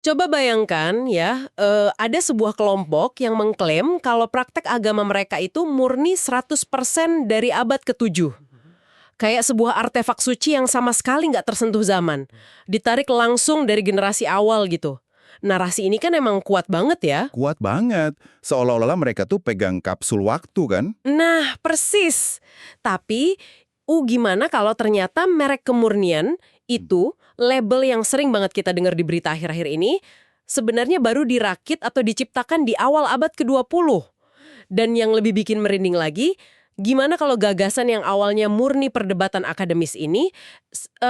Coba bayangkan ya, ada sebuah kelompok yang mengklaim kalau praktek agama mereka itu murni 100% dari abad ke-7. Kayak sebuah artefak suci yang sama sekali nggak tersentuh zaman. Ditarik langsung dari generasi awal gitu. Narasi ini kan emang kuat banget ya. Kuat banget. Seolah-olah mereka tuh pegang kapsul waktu kan? Nah, persis. Tapi, gimana kalau ternyata merek kemurnian itu, label yang sering banget kita dengar di berita akhir-akhir ini, sebenarnya baru dirakit atau diciptakan di awal abad ke-20. Dan yang lebih bikin merinding lagi, gimana kalau gagasan yang awalnya murni perdebatan akademis ini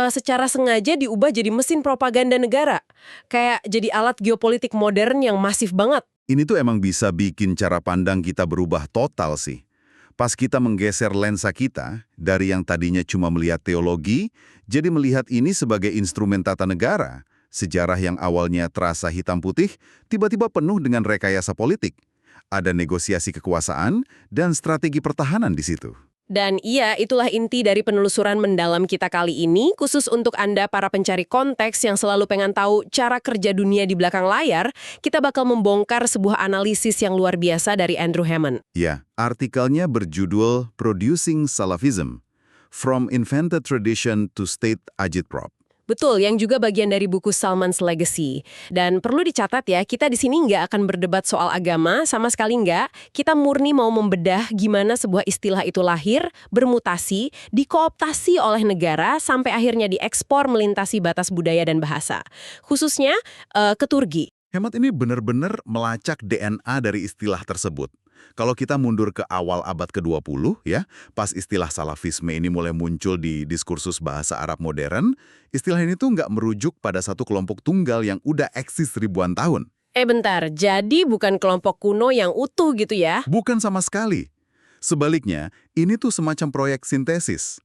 secara sengaja diubah jadi mesin propaganda negara? Kayak jadi alat geopolitik modern yang masif banget. Ini tuh emang bisa bikin cara pandang kita berubah total sih. Pas kita menggeser lensa kita, dari yang tadinya cuma melihat teologi, jadi melihat ini sebagai instrumen tata negara. Sejarah yang awalnya terasa hitam putih, tiba-tiba penuh dengan rekayasa politik. Ada negosiasi kekuasaan dan strategi pertahanan di situ. Dan iya, itulah inti dari penelusuran mendalam kita kali ini, khusus untuk Anda para pencari konteks yang selalu pengen tahu cara kerja dunia di belakang layar, kita bakal membongkar sebuah analisis yang luar biasa dari Andrew Hammond. Ya, artikelnya berjudul Producing Salafism, From Invented Tradition to State Agitprop. Betul, yang juga bagian dari buku Salman's Legacy. Dan perlu dicatat ya, kita di sini nggak akan berdebat soal agama, sama sekali nggak. Kita murni mau membedah gimana sebuah istilah itu lahir, bermutasi, dikooptasi oleh negara, sampai akhirnya diekspor melintasi batas budaya dan bahasa. Khususnya ke Turki. Hemat ini benar-benar melacak DNA dari istilah tersebut. Kalau kita mundur ke awal abad ke-20 ya, pas istilah salafisme ini mulai muncul di diskursus bahasa Arab modern, istilah ini tuh nggak merujuk pada satu kelompok tunggal yang udah eksis ribuan tahun. Bentar, jadi bukan kelompok kuno yang utuh gitu ya? Bukan sama sekali. Sebaliknya, ini tuh semacam proyek sintesis.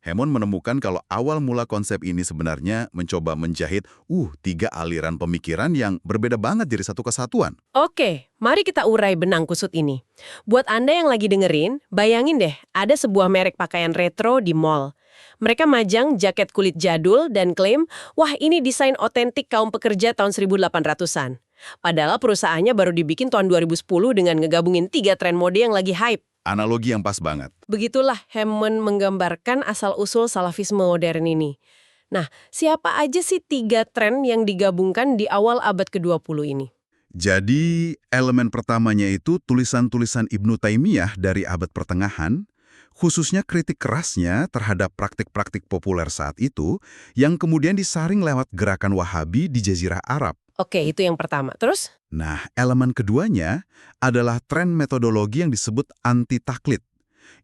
Hammond menemukan kalau awal mula konsep ini sebenarnya mencoba menjahit 3 aliran pemikiran yang berbeda banget jadi satu kesatuan. Oke, mari kita urai benang kusut ini. Buat Anda yang lagi dengerin, bayangin deh, ada sebuah merek pakaian retro di mall. Mereka majang jaket kulit jadul dan klaim, wah ini desain otentik kaum pekerja tahun 1800-an. Padahal perusahaannya baru dibikin tahun 2010 dengan ngegabungin 3 tren mode yang lagi hype. Analogi yang pas banget. Begitulah Hammond menggambarkan asal-usul salafisme modern ini. Nah, siapa aja sih 3 tren yang digabungkan di awal abad ke-20 ini? Jadi, elemen pertamanya itu tulisan-tulisan Ibnu Taimiyah dari abad pertengahan, khususnya kritik kerasnya terhadap praktik-praktik populer saat itu, yang kemudian disaring lewat gerakan Wahabi di Jazirah Arab. Oke, itu yang pertama. Terus? Nah, elemen keduanya adalah tren metodologi yang disebut anti-taklid.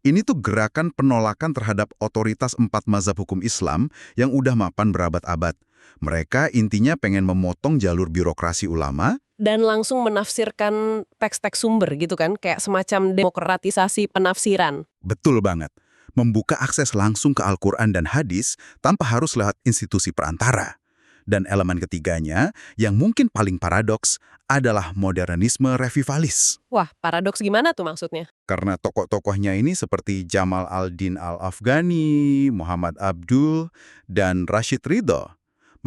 Ini tuh gerakan penolakan terhadap otoritas 4 mazhab hukum Islam yang udah mapan berabad-abad. Mereka intinya pengen memotong jalur birokrasi ulama. Dan langsung menafsirkan teks-teks sumber gitu kan, kayak semacam demokratisasi penafsiran. Betul banget. Membuka akses langsung ke Al-Quran dan hadis tanpa harus lewat institusi perantara. Dan elemen ketiganya, yang mungkin paling paradoks, adalah modernisme revivalis. Wah, paradoks gimana tuh maksudnya? Karena tokoh-tokohnya ini seperti Jamal al-Din al-Afghani, Muhammad Abdul, dan Rashid Ridho.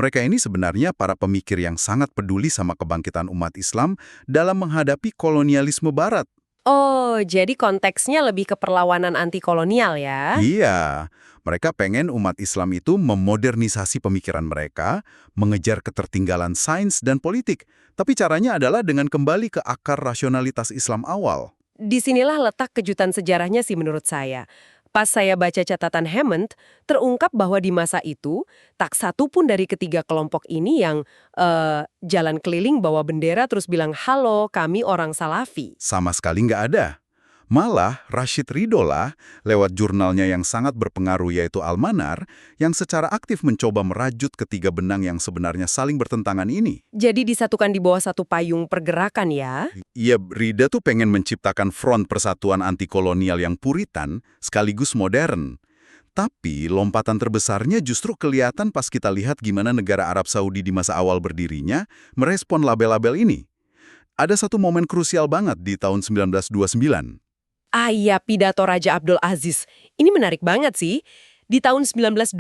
Mereka ini sebenarnya para pemikir yang sangat peduli sama kebangkitan umat Islam dalam menghadapi kolonialisme Barat. Oh, jadi konteksnya lebih ke perlawanan anti-kolonial ya? Iya, mereka pengen umat Islam itu memodernisasi pemikiran mereka, mengejar ketertinggalan sains dan politik. Tapi caranya adalah dengan kembali ke akar rasionalitas Islam awal. Disinilah letak kejutan sejarahnya sih menurut saya. Pas saya baca catatan Hammond, terungkap bahwa di masa itu, tak satu pun dari ketiga kelompok ini yang jalan keliling bawa bendera terus bilang, halo, kami orang Salafi. Sama sekali nggak ada. Malah, Rashid Ridho lah, lewat jurnalnya yang sangat berpengaruh yaitu Al-Manar, yang secara aktif mencoba merajut ketiga benang yang sebenarnya saling bertentangan ini. Jadi disatukan di bawah satu payung pergerakan ya? Iya, Ridho tuh pengen menciptakan front persatuan anti-kolonial yang puritan, sekaligus modern. Tapi lompatan terbesarnya justru kelihatan pas kita lihat gimana negara Arab Saudi di masa awal berdirinya merespon label-label ini. Ada satu momen krusial banget di tahun 1929. Ah iya, pidato Raja Abdul Aziz. Ini menarik banget sih. Di tahun 1929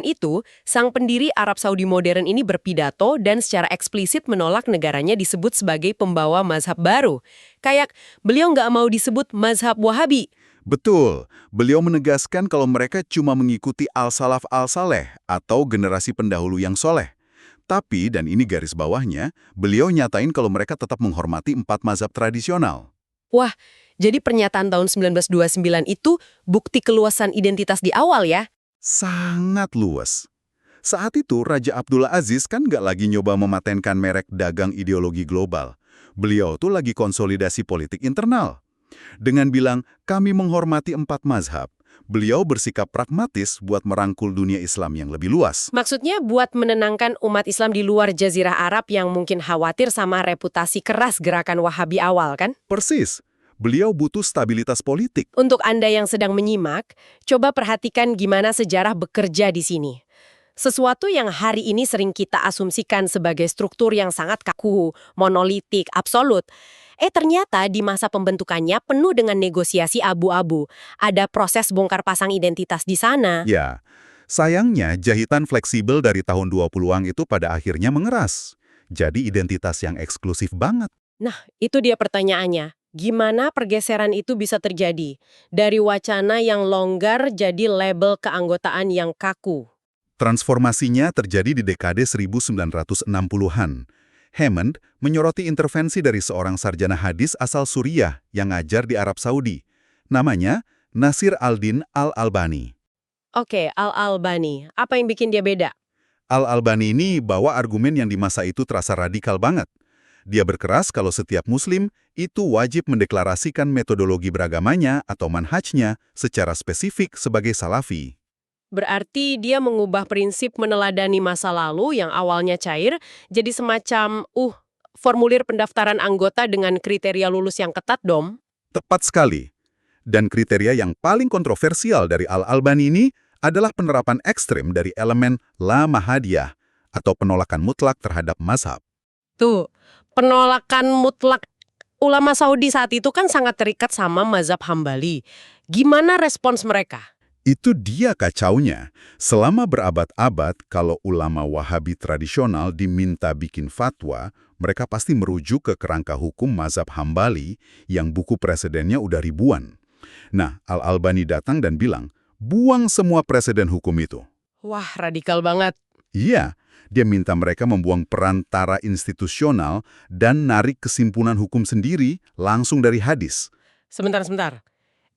itu, sang pendiri Arab Saudi modern ini berpidato dan secara eksplisit menolak negaranya disebut sebagai pembawa mazhab baru. Kayak beliau nggak mau disebut mazhab Wahabi. Betul, beliau menegaskan kalau mereka cuma mengikuti al-salaf al-saleh atau generasi pendahulu yang soleh. Tapi, dan ini garis bawahnya, beliau nyatain kalau mereka tetap menghormati 4 mazhab tradisional. Wah, jadi pernyataan tahun 1929 itu bukti keluasan identitas di awal ya? Sangat luas. Saat itu, Raja Abdullah Aziz kan nggak lagi nyoba mematenkan merek dagang ideologi global. Beliau tuh lagi konsolidasi politik internal. Dengan bilang, kami menghormati 4 mazhab, beliau bersikap pragmatis buat merangkul dunia Islam yang lebih luas. Maksudnya buat menenangkan umat Islam di luar Jazirah Arab yang mungkin khawatir sama reputasi keras gerakan Wahabi awal kan? Persis, beliau butuh stabilitas politik. Untuk Anda yang sedang menyimak, coba perhatikan gimana sejarah bekerja di sini. Sesuatu yang hari ini sering kita asumsikan sebagai struktur yang sangat kaku, monolitik, absolut. Ternyata di masa pembentukannya penuh dengan negosiasi abu-abu. Ada proses bongkar pasang identitas di sana. Ya, sayangnya jahitan fleksibel dari tahun 20-an itu pada akhirnya mengeras. Jadi identitas yang eksklusif banget. Nah, itu dia pertanyaannya. Gimana pergeseran itu bisa terjadi? Dari wacana yang longgar jadi label keanggotaan yang kaku. Transformasinya terjadi di dekade 1960-an. Hammond menyoroti intervensi dari seorang sarjana hadis asal Suriah yang ngajar di Arab Saudi. Namanya Nasir al-Din al-Albani. Oke, Al-Albani. Apa yang bikin dia beda? Al-Albani ini bawa argumen yang di masa itu terasa radikal banget. Dia berkeras kalau setiap muslim itu wajib mendeklarasikan metodologi beragamanya atau manhajnya secara spesifik sebagai salafi. Berarti dia mengubah prinsip meneladani masa lalu yang awalnya cair jadi semacam formulir pendaftaran anggota dengan kriteria lulus yang ketat dong. Tepat sekali. Dan kriteria yang paling kontroversial dari Al-Albani ini adalah penerapan ekstrim dari elemen la mahadiyah atau penolakan mutlak terhadap mazhab. Tuh, penolakan mutlak ulama Saudi saat itu kan sangat terikat sama mazhab Hambali. Gimana respons mereka? Itu dia kacaunya. Selama berabad-abad, kalau ulama Wahabi tradisional diminta bikin fatwa, mereka pasti merujuk ke kerangka hukum mazhab Hambali yang buku presidennya udah ribuan. Nah, Al-Albani datang dan bilang, buang semua presiden hukum itu. Wah, radikal banget. Iya, dia minta mereka membuang perantara institusional dan narik kesimpulan hukum sendiri langsung dari hadis. Sebentar.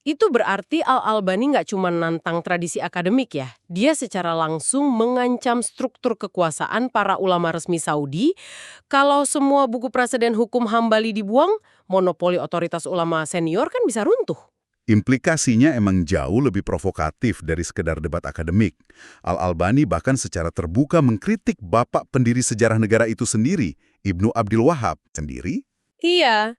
Itu berarti Al-Albani nggak cuma nantang tradisi akademik ya. Dia secara langsung mengancam struktur kekuasaan para ulama resmi Saudi. Kalau semua buku presiden hukum Hambali dibuang, monopoli otoritas ulama senior kan bisa runtuh. Implikasinya emang jauh lebih provokatif dari sekedar debat akademik. Al-Albani bahkan secara terbuka mengkritik bapak pendiri sejarah negara itu sendiri, Ibnu Abdul Wahab sendiri. Iya,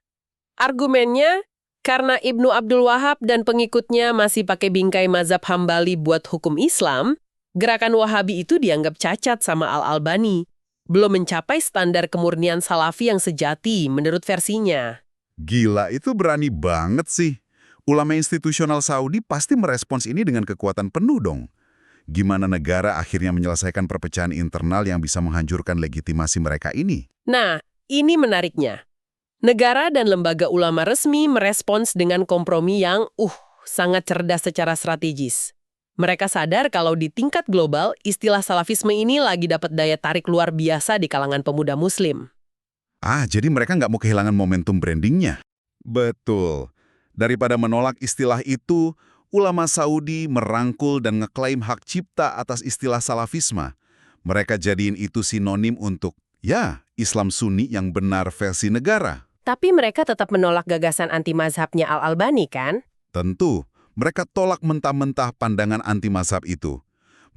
argumennya karena Ibnu Abdul Wahab dan pengikutnya masih pakai bingkai mazhab Hambali buat hukum Islam, gerakan Wahabi itu dianggap cacat sama Al-Albani. Belum mencapai standar kemurnian Salafi yang sejati menurut versinya. Gila, itu berani banget sih. Ulama institusional Saudi pasti merespons ini dengan kekuatan penuh dong. Gimana negara akhirnya menyelesaikan perpecahan internal yang bisa menghancurkan legitimasi mereka ini? Nah, ini menariknya. Negara dan lembaga ulama resmi merespons dengan kompromi yang sangat cerdas secara strategis. Mereka sadar kalau di tingkat global, istilah salafisme ini lagi dapat daya tarik luar biasa di kalangan pemuda muslim. Jadi mereka nggak mau kehilangan momentum brandingnya. Betul. Daripada menolak istilah itu, ulama Saudi merangkul dan ngeklaim hak cipta atas istilah salafisme. Mereka jadiin itu sinonim untuk, Islam Sunni yang benar versi negara. Tapi mereka tetap menolak gagasan anti-mazhabnya Al-Albani kan? Tentu, mereka tolak mentah-mentah pandangan anti-mazhab itu.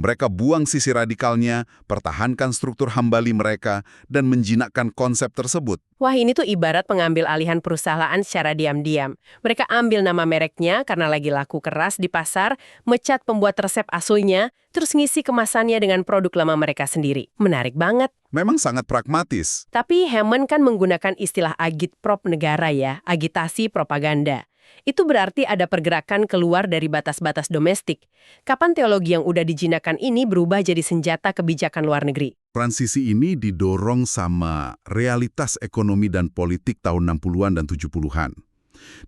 Mereka buang sisi radikalnya, pertahankan struktur Hambali mereka, dan menjinakkan konsep tersebut. Wah, ini tuh ibarat pengambil alihan perusahaan secara diam-diam. Mereka ambil nama mereknya karena lagi laku keras di pasar, mecat pembuat resep aslinya, terus ngisi kemasannya dengan produk lama mereka sendiri. Menarik banget. Memang sangat pragmatis. Tapi Hammond kan menggunakan istilah agitprop negara ya, agitasi propaganda. Itu berarti ada pergerakan keluar dari batas-batas domestik. Kapan teologi yang udah dijinakan ini berubah jadi senjata kebijakan luar negeri? Transisi ini didorong sama realitas ekonomi dan politik tahun 60-an dan 70-an.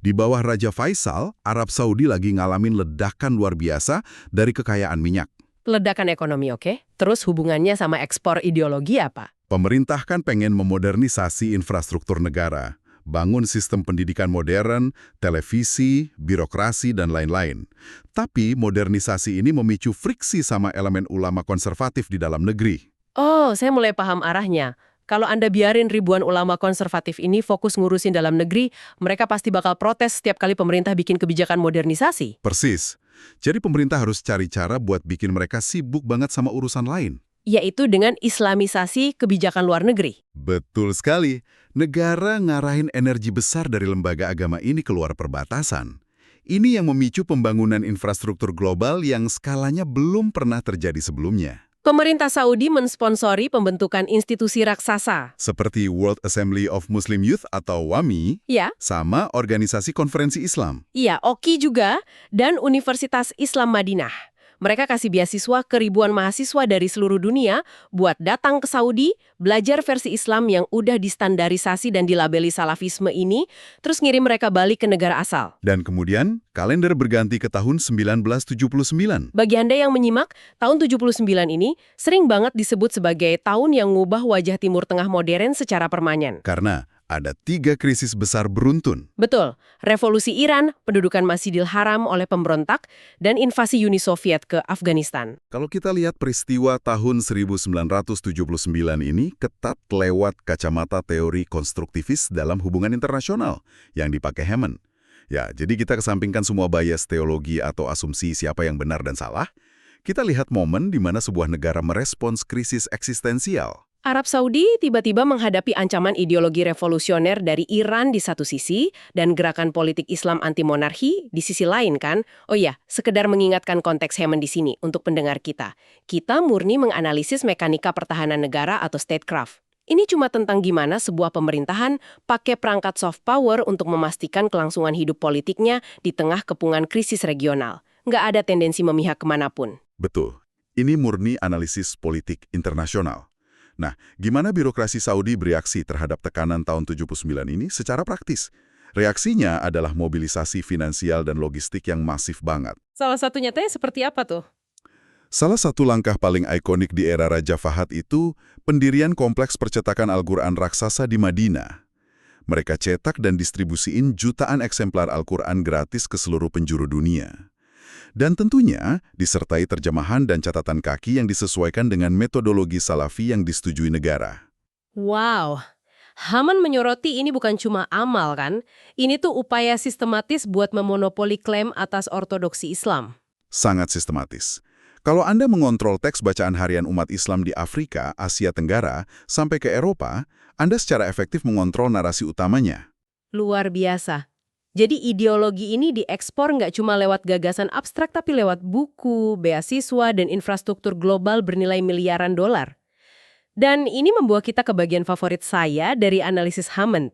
Di bawah Raja Faisal, Arab Saudi lagi ngalamin ledakan luar biasa dari kekayaan minyak. Ledakan ekonomi, oke? Terus hubungannya sama ekspor ideologi apa? Pemerintah kan pengen memodernisasi infrastruktur negara, bangun sistem pendidikan modern, televisi, birokrasi, dan lain-lain. Tapi modernisasi ini memicu friksi sama elemen ulama konservatif di dalam negeri. Oh, saya mulai paham arahnya. Kalau Anda biarin ribuan ulama konservatif ini fokus ngurusin dalam negeri, mereka pasti bakal protes setiap kali pemerintah bikin kebijakan modernisasi. Persis. Jadi pemerintah harus cari cara buat bikin mereka sibuk banget sama urusan lain. Yaitu dengan islamisasi kebijakan luar negeri. Betul sekali. Negara ngarahin energi besar dari lembaga agama ini keluar perbatasan. Ini yang memicu pembangunan infrastruktur global yang skalanya belum pernah terjadi sebelumnya. Pemerintah Saudi mensponsori pembentukan institusi raksasa. Seperti World Assembly of Muslim Youth atau WAMI, Ya, sama Organisasi Konferensi Islam. iya, OKI juga, dan Universitas Islam Madinah. Mereka kasih beasiswa ke ribuan mahasiswa dari seluruh dunia buat datang ke Saudi, belajar versi Islam yang udah distandarisasi dan dilabeli salafisme ini, terus ngirim mereka balik ke negara asal. Dan kemudian, kalender berganti ke tahun 1979. Bagi Anda yang menyimak, tahun 79 ini sering banget disebut sebagai tahun yang ngubah wajah Timur Tengah modern secara permanen. Karena ada 3 krisis besar beruntun. Betul, revolusi Iran, pendudukan Masjidil Haram oleh pemberontak, dan invasi Uni Soviet ke Afghanistan. Kalau kita lihat peristiwa tahun 1979 ini ketat lewat kacamata teori konstruktivis dalam hubungan internasional yang dipakai Hammond. Ya, jadi kita kesampingkan semua bias teologi atau asumsi siapa yang benar dan salah. Kita lihat momen di mana sebuah negara merespons krisis eksistensial. Arab Saudi tiba-tiba menghadapi ancaman ideologi revolusioner dari Iran di satu sisi dan gerakan politik Islam anti-monarki di sisi lain kan? Oh ya, sekedar mengingatkan konteks Hammond di sini untuk pendengar kita. Kita murni menganalisis mekanika pertahanan negara atau statecraft. Ini cuma tentang gimana sebuah pemerintahan pakai perangkat soft power untuk memastikan kelangsungan hidup politiknya di tengah kepungan krisis regional. Nggak ada tendensi memihak kemanapun. Betul, ini murni analisis politik internasional. Nah, gimana birokrasi Saudi bereaksi terhadap tekanan tahun 79 ini secara praktis? Reaksinya adalah mobilisasi finansial dan logistik yang masif banget. Salah satu nyatanya seperti apa tuh? Salah satu langkah paling ikonik di era Raja Fahad itu pendirian kompleks percetakan Al-Quran raksasa di Madinah. Mereka cetak dan distribusiin jutaan eksemplar Al-Quran gratis ke seluruh penjuru dunia. Dan tentunya disertai terjemahan dan catatan kaki yang disesuaikan dengan metodologi salafi yang disetujui negara. Wow, Hammond menyoroti ini bukan cuma amal kan? Ini tuh upaya sistematis buat memonopoli klaim atas ortodoksi Islam. Sangat sistematis. Kalau Anda mengontrol teks bacaan harian umat Islam di Afrika, Asia Tenggara, sampai ke Eropa, Anda secara efektif mengontrol narasi utamanya. Luar biasa. Jadi ideologi ini diekspor nggak cuma lewat gagasan abstrak tapi lewat buku, beasiswa, dan infrastruktur global bernilai miliaran dolar. Dan ini membawa kita ke bagian favorit saya dari analisis Hammond.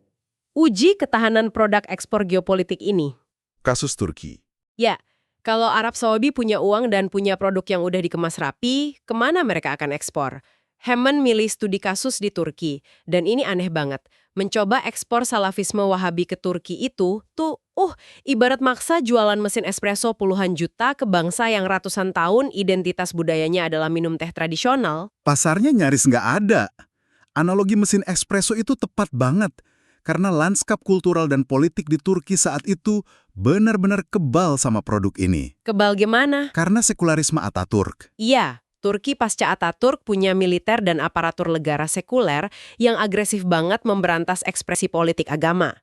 Uji ketahanan produk ekspor geopolitik ini. Kasus Turki. Ya, kalau Arab Saudi punya uang dan punya produk yang udah dikemas rapi, kemana mereka akan ekspor? Hammond milih studi kasus di Turki, dan ini aneh banget. Mencoba ekspor salafisme Wahabi ke Turki itu tuh, ibarat maksa jualan mesin espresso puluhan juta ke bangsa yang ratusan tahun identitas budayanya adalah minum teh tradisional. Pasarnya nyaris nggak ada. Analogi mesin espresso itu tepat banget, karena lanskap kultural dan politik di Turki saat itu benar-benar kebal sama produk ini. Kebal gimana? Karena sekularisme Ataturk. Iya. Turki pasca Ataturk punya militer dan aparatur negara sekuler yang agresif banget memberantas ekspresi politik agama.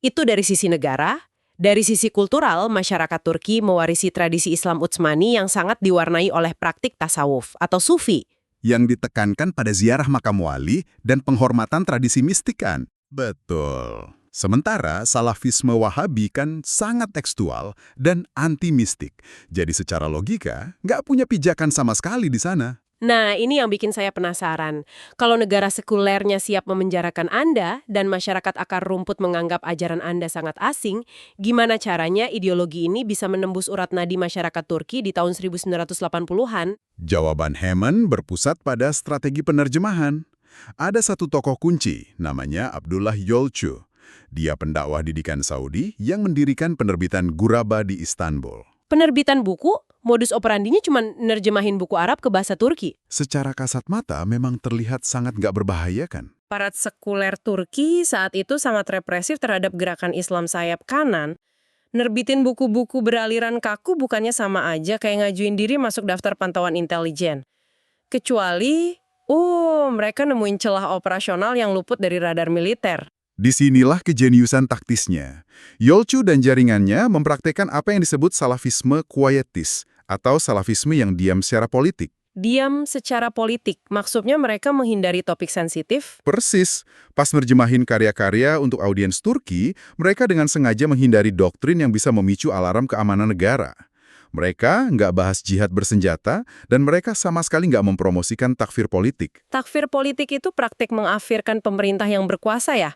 Itu dari sisi negara. Dari sisi kultural, masyarakat Turki mewarisi tradisi Islam Utsmani yang sangat diwarnai oleh praktik tasawuf atau sufi. Yang ditekankan pada ziarah makam wali dan penghormatan tradisi mistik kan? Betul. Sementara salafisme Wahabi kan sangat tekstual dan anti-mistik. Jadi secara logika, nggak punya pijakan sama sekali di sana. Nah, ini yang bikin saya penasaran. Kalau negara sekulernya siap memenjarakan Anda dan masyarakat akar rumput menganggap ajaran Anda sangat asing, gimana caranya ideologi ini bisa menembus urat nadi masyarakat Turki di tahun 1980-an? Jawaban Hemen berpusat pada strategi penerjemahan. Ada satu tokoh kunci, namanya Abdullah Yolcu. Dia pendakwah didikan Saudi yang mendirikan penerbitan Guraba di Istanbul. Penerbitan buku, modus operandinya cuma nerjemahin buku Arab ke bahasa Turki. Secara kasat mata memang terlihat sangat nggak berbahaya kan? Aparat sekuler Turki saat itu sangat represif terhadap gerakan Islam sayap kanan. Nerbitin buku-buku beraliran kaku bukannya sama aja kayak ngajuin diri masuk daftar pantauan intelijen. Kecuali, mereka nemuin celah operasional yang luput dari radar militer. Disinilah kejeniusan taktisnya. Yolcu dan jaringannya mempraktekkan apa yang disebut salafisme quietis, atau salafisme yang diam secara politik. Diam secara politik, maksudnya mereka menghindari topik sensitif. Persis, pas nerjemahin karya-karya untuk audiens Turki, mereka dengan sengaja menghindari doktrin yang bisa memicu alarm keamanan negara. Mereka nggak bahas jihad bersenjata, dan mereka sama sekali nggak mempromosikan takfir politik. Takfir politik itu praktik mengafirkan pemerintah yang berkuasa ya?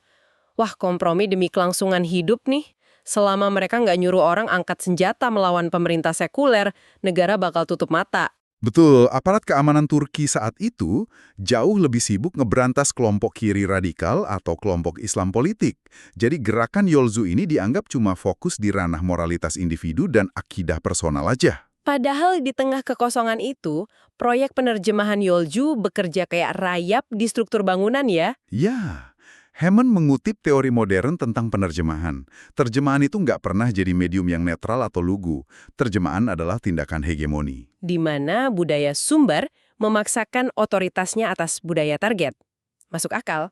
Wah, kompromi demi kelangsungan hidup nih. Selama mereka nggak nyuruh orang angkat senjata melawan pemerintah sekuler, negara bakal tutup mata. Betul, aparat keamanan Turki saat itu jauh lebih sibuk ngeberantas kelompok kiri radikal atau kelompok Islam politik. Jadi gerakan Yolcu ini dianggap cuma fokus di ranah moralitas individu dan akidah personal aja. Padahal di tengah kekosongan itu, proyek penerjemahan Yolcu bekerja kayak rayap di struktur bangunan ya. Ya, Hemen mengutip teori modern tentang penerjemahan. Terjemahan itu nggak pernah jadi medium yang netral atau lugu. Terjemahan adalah tindakan hegemoni. Di mana budaya sumber memaksakan otoritasnya atas budaya target. Masuk akal.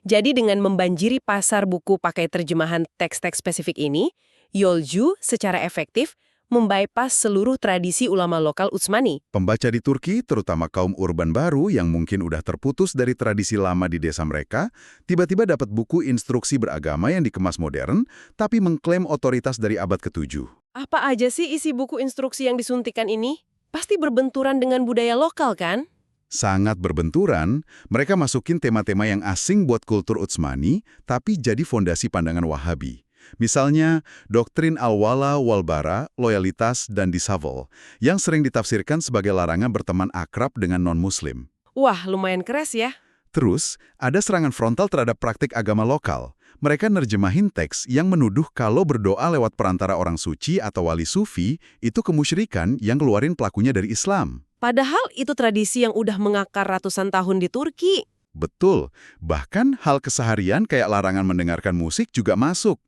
Jadi dengan membanjiri pasar buku pakai terjemahan teks-teks spesifik ini, Yolcu secara efektif membypass seluruh tradisi ulama lokal Utsmani. Pembaca di Turki, terutama kaum urban baru yang mungkin udah terputus dari tradisi lama di desa mereka, tiba-tiba dapat buku instruksi beragama yang dikemas modern, tapi mengklaim otoritas dari abad ke-7. Apa aja sih isi buku instruksi yang disuntikan ini? Pasti berbenturan dengan budaya lokal kan? Sangat berbenturan, mereka masukin tema-tema yang asing buat kultur Utsmani, tapi jadi fondasi pandangan Wahabi. Misalnya, doktrin al-wala wal-bara, loyalitas, dan disavol, yang sering ditafsirkan sebagai larangan berteman akrab dengan non-muslim. Wah, lumayan keras ya. Terus, ada serangan frontal terhadap praktik agama lokal. Mereka nerjemahin teks yang menuduh kalau berdoa lewat perantara orang suci atau wali sufi itu kemusyrikan yang keluarin pelakunya dari Islam. Padahal itu tradisi yang udah mengakar ratusan tahun di Turki. Betul, bahkan hal keseharian kayak larangan mendengarkan musik juga masuk.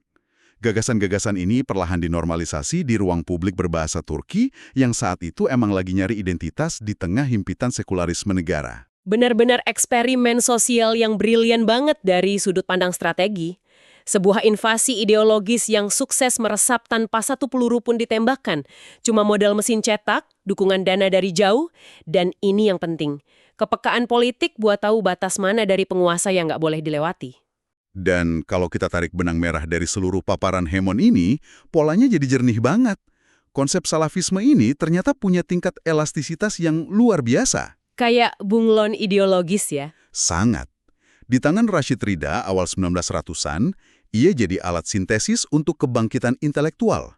Gagasan-gagasan ini perlahan dinormalisasi di ruang publik berbahasa Turki yang saat itu emang lagi nyari identitas di tengah himpitan sekularisme negara. Benar-benar eksperimen sosial yang brilian banget dari sudut pandang strategi. Sebuah invasi ideologis yang sukses meresap tanpa satu peluru pun ditembakkan. Cuma modal mesin cetak, dukungan dana dari jauh, dan ini yang penting. Kepekaan politik buat tahu batas mana dari penguasa yang nggak boleh dilewati. Dan kalau kita tarik benang merah dari seluruh paparan Hemon ini, polanya jadi jernih banget. Konsep salafisme ini ternyata punya tingkat elastisitas yang luar biasa. Kayak bunglon ideologis ya. Sangat. Di tangan Rashid Ridha awal 1900-an, ia jadi alat sintesis untuk kebangkitan intelektual.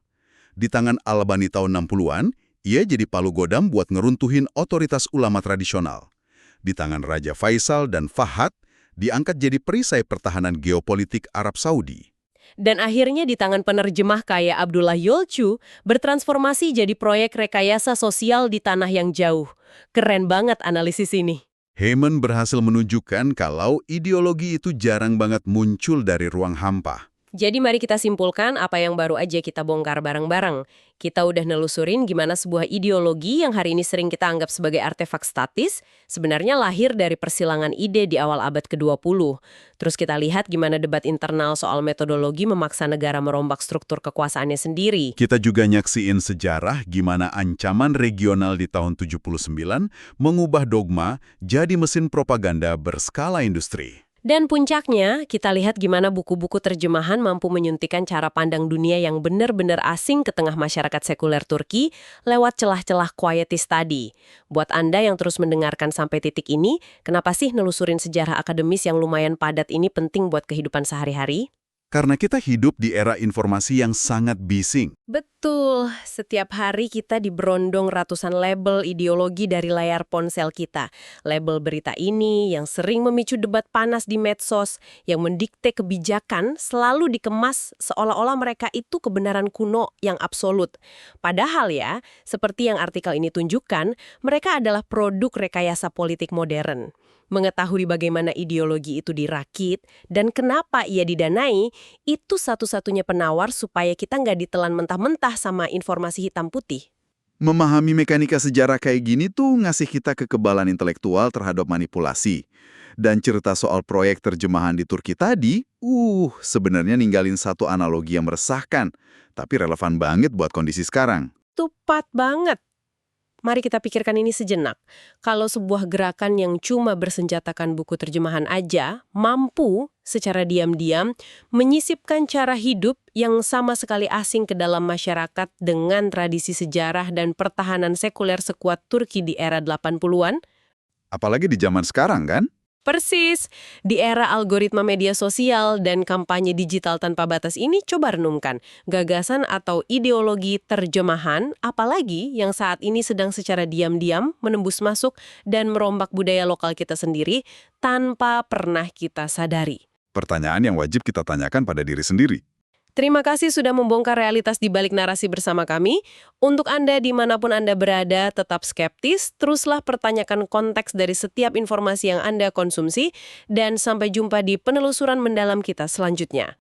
Di tangan Al-Albani tahun 60-an, ia jadi palu godam buat ngeruntuhin otoritas ulama tradisional. Di tangan Raja Faisal dan Fahad, diangkat jadi perisai pertahanan geopolitik Arab Saudi. Dan akhirnya di tangan penerjemah kayak Abdullah Yolcu, bertransformasi jadi proyek rekayasa sosial di tanah yang jauh. Keren banget analisis ini. Hemen berhasil menunjukkan kalau ideologi itu jarang banget muncul dari ruang hampa. Jadi mari kita simpulkan apa yang baru aja kita bongkar bareng-bareng. Kita udah nelusurin gimana sebuah ideologi yang hari ini sering kita anggap sebagai artefak statis, sebenarnya lahir dari persilangan ide di awal abad ke-20. Terus kita lihat gimana debat internal soal metodologi memaksa negara merombak struktur kekuasaannya sendiri. Kita juga nyaksiin sejarah gimana ancaman regional di tahun 79 mengubah dogma jadi mesin propaganda berskala industri. Dan puncaknya, kita lihat gimana buku-buku terjemahan mampu menyuntikkan cara pandang dunia yang benar-benar asing ke tengah masyarakat sekuler Turki lewat celah-celah quietist tadi. Buat Anda yang terus mendengarkan sampai titik ini, kenapa sih nelusurin sejarah akademis yang lumayan padat ini penting buat kehidupan sehari-hari? Karena kita hidup di era informasi yang sangat bising. Betul, setiap hari kita diberondong ratusan label ideologi dari layar ponsel kita. Label berita ini yang sering memicu debat panas di medsos, yang mendikte kebijakan selalu dikemas seolah-olah mereka itu kebenaran kuno yang absolut. Padahal ya, seperti yang artikel ini tunjukkan, mereka adalah produk rekayasa politik modern. Mengetahui bagaimana ideologi itu dirakit dan kenapa ia didanai, itu satu-satunya penawar supaya kita nggak ditelan mentah-mentah sama informasi hitam putih. Memahami mekanika sejarah kayak gini tuh ngasih kita kekebalan intelektual terhadap manipulasi. Dan cerita soal proyek terjemahan di Turki tadi, sebenarnya ninggalin satu analogi yang meresahkan, tapi relevan banget buat kondisi sekarang. Tepat banget. Mari kita pikirkan ini sejenak. Kalau sebuah gerakan yang cuma bersenjatakan buku terjemahan aja, mampu secara diam-diam menyisipkan cara hidup yang sama sekali asing ke dalam masyarakat dengan tradisi sejarah dan pertahanan sekuler sekuat Turki di era 80-an, Apalagi di zaman sekarang kan? persis, di era algoritma media sosial dan kampanye digital tanpa batas ini, coba renungkan. Gagasan atau ideologi terjemahan, apalagi yang saat ini sedang secara diam-diam menembus masuk dan merombak budaya lokal kita sendiri tanpa pernah kita sadari. Pertanyaan yang wajib kita tanyakan pada diri sendiri. Terima kasih sudah membongkar realitas di balik narasi bersama kami. Untuk Anda dimanapun Anda berada, tetap skeptis, teruslah pertanyakan konteks dari setiap informasi yang Anda konsumsi, dan sampai jumpa di penelusuran mendalam kita selanjutnya.